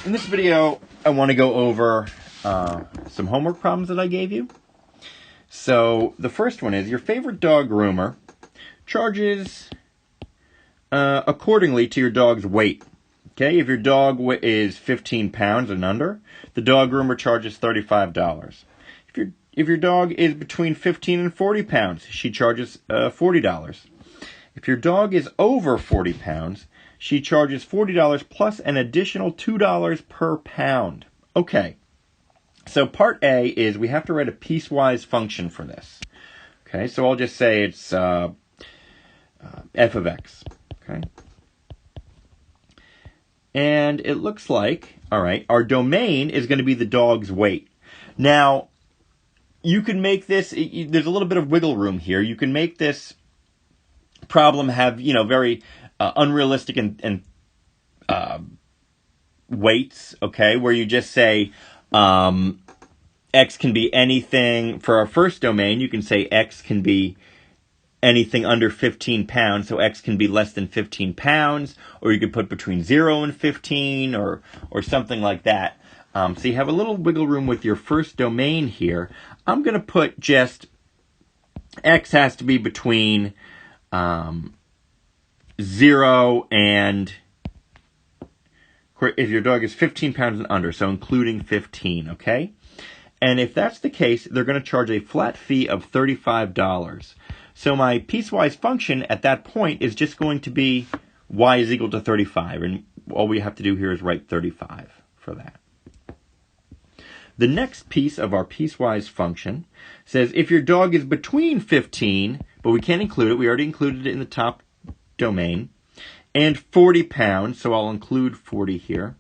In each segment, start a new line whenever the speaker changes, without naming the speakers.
In this video, I want to go over some homework problems that I gave you. So the first one is, your favorite dog groomer charges accordingly to your dog's weight. Okay, if your dog is 15 pounds and under, the dog groomer charges $35. If your dog is between 15 and 40 pounds, she charges $40. If your dog is over 40 pounds, she charges $40 plus an additional $2 per pound. Okay, so part A is we have to write a piecewise function for this. Okay, so I'll just say it's f of x. Okay, and it looks like, all right, our domain is going to be the dog's weight. Now, you can make this, there's a little bit of wiggle room here. You can make this problem have, very unrealistic and weights, okay, where you just say x can be anything. For our first domain, you can say x can be anything under 15 pounds, so x can be less than 15 pounds, or you could put between 0 and 15, or something like that. So you have a little wiggle room with your first domain here. I'm going to put just x has to be between 0 and, if your dog is 15 pounds and under, so including 15, okay? And if that's the case, they're going to charge a flat fee of $35. So my piecewise function at that point is just going to be y is equal to 35, and all we have to do here is write 35 for that. The next piece of our piecewise function says if your dog is between 15, but we can't include it, we already included it in the top domain, and 40 pounds, so I'll include 40 here.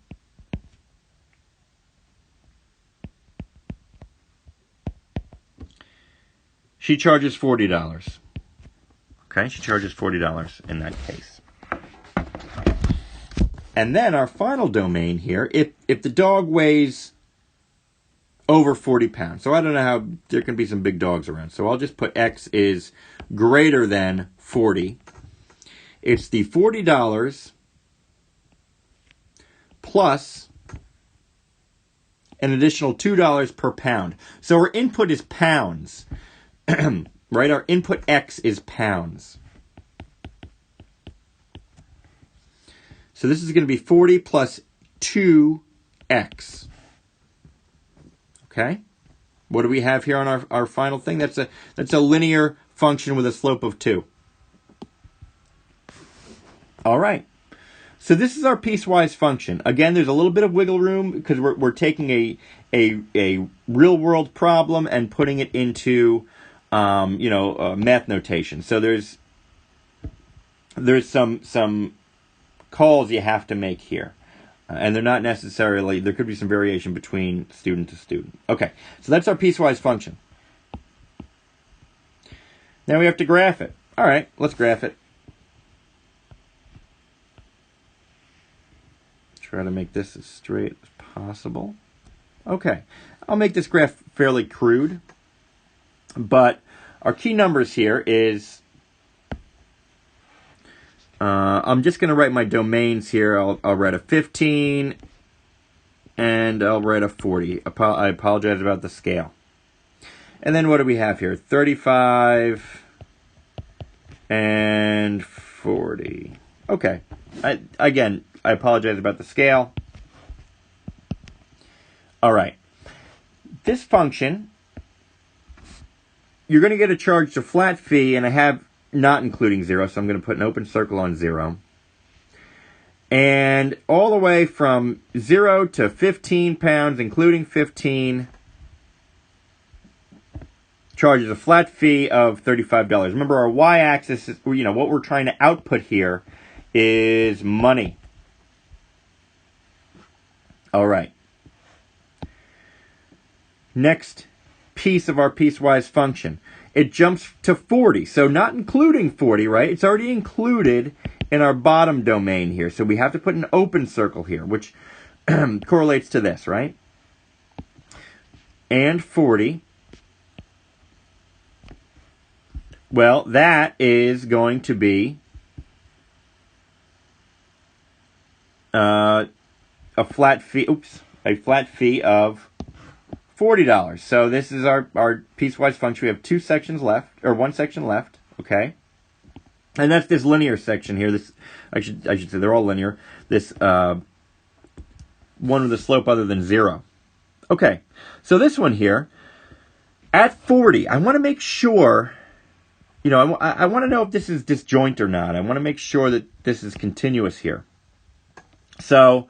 She charges $40. Okay, she charges $40 in that case. And then our final domain here, if the dog weighs over 40 pounds. So I don't know how, there can be some big dogs around. So I'll just put x is greater than 40. It's the $40 plus an additional $2 per pound. So our input is pounds, right? Our input x is pounds. So this is going to be 40 plus 2x. Okay? What do we have here on our final thing? That's a linear function with a slope of 2. All right. So this is our piecewise function. Again, there's a little bit of wiggle room because we're taking a real world problem and putting it into math notation. So there's some calls you have to make here. And they're not necessarily, there could be some variation between student to student. Okay, so that's our piecewise function. Now we have to graph it. All right, let's graph it. Try to make this as straight as possible. Okay, I'll make this graph fairly crude. But our key numbers here is, I'm just going to write my domains here. I'll write a 15 and I'll write a 40. I apologize about the scale. And then what do we have here? 35 and 40. Okay. Again, I apologize about the scale. All right. This function, you're going to get a charge to flat fee, and I have not including 0, so I'm going to put an open circle on 0. And all the way from 0 to 15 pounds, including 15, charges a flat fee of $35. Remember, our y-axis is, what we're trying to output here is money. All right. Next piece of our piecewise function. It jumps to 40. So not including 40, right? It's already included in our bottom domain here. So we have to put an open circle here, which correlates to this, right? And 40. Well, that is going to be a flat fee of $40. So this is our piecewise function. We have two sections left, or one section left, okay? And that's this linear section here. This I should say they're all linear. This one with a slope other than 0. Okay, so this one here, at 40, I want to make sure, I want to know if this is disjoint or not. I want to make sure that this is continuous here. So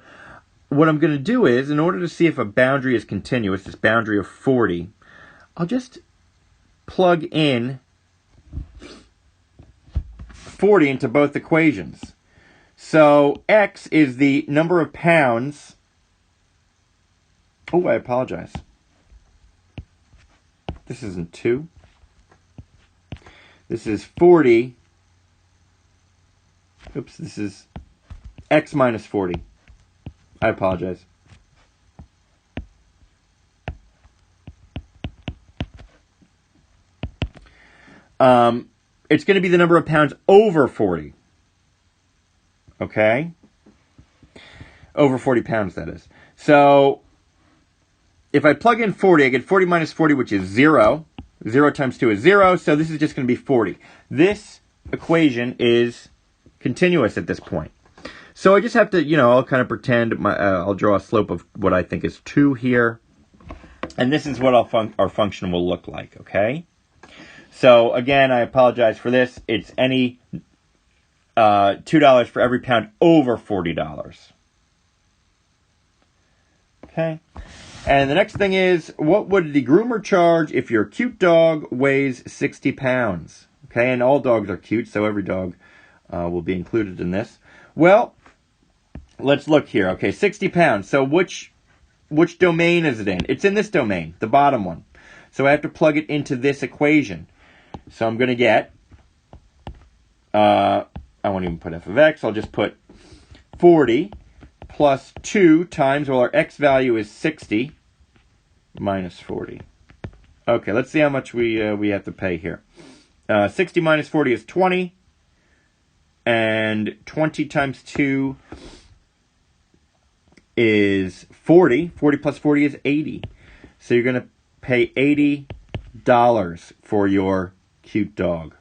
what I'm going to do is, in order to see if a boundary is continuous, this boundary of 40, I'll just plug in 40 into both equations. So x is the number of pounds. Oh, I apologize. This isn't 2. This is 40. Oops, this is x minus 40. I apologize. It's going to be the number of pounds over 40. Okay? Over 40 pounds, that is. So, if I plug in 40, I get 40 minus 40, which is 0. 0 times 2 is 0, so this is just going to be 40. This equation is continuous at this point. So I just have to, I'll kind of pretend, I'll draw a slope of what I think is 2 here. And this is what our function will look like, okay? So again, I apologize for this. It's any $2 for every pound over $40. Okay? And the next thing is, what would the groomer charge if your cute dog weighs 60 pounds? Okay, and all dogs are cute, so every dog will be included in this. Well, let's look here. Okay, 60 pounds. So which domain is it in? It's in this domain, the bottom one. So I have to plug it into this equation. So I'm going to get, I won't even put f of x. I'll just put 40 plus 2 times, well, our x value is 60 minus 40. Okay, let's see how much we have to pay here. 60 minus 40 is 20. And 20 times 2 is 40. 40 plus 40 is 80. So you're going to pay $80 for your cute dog.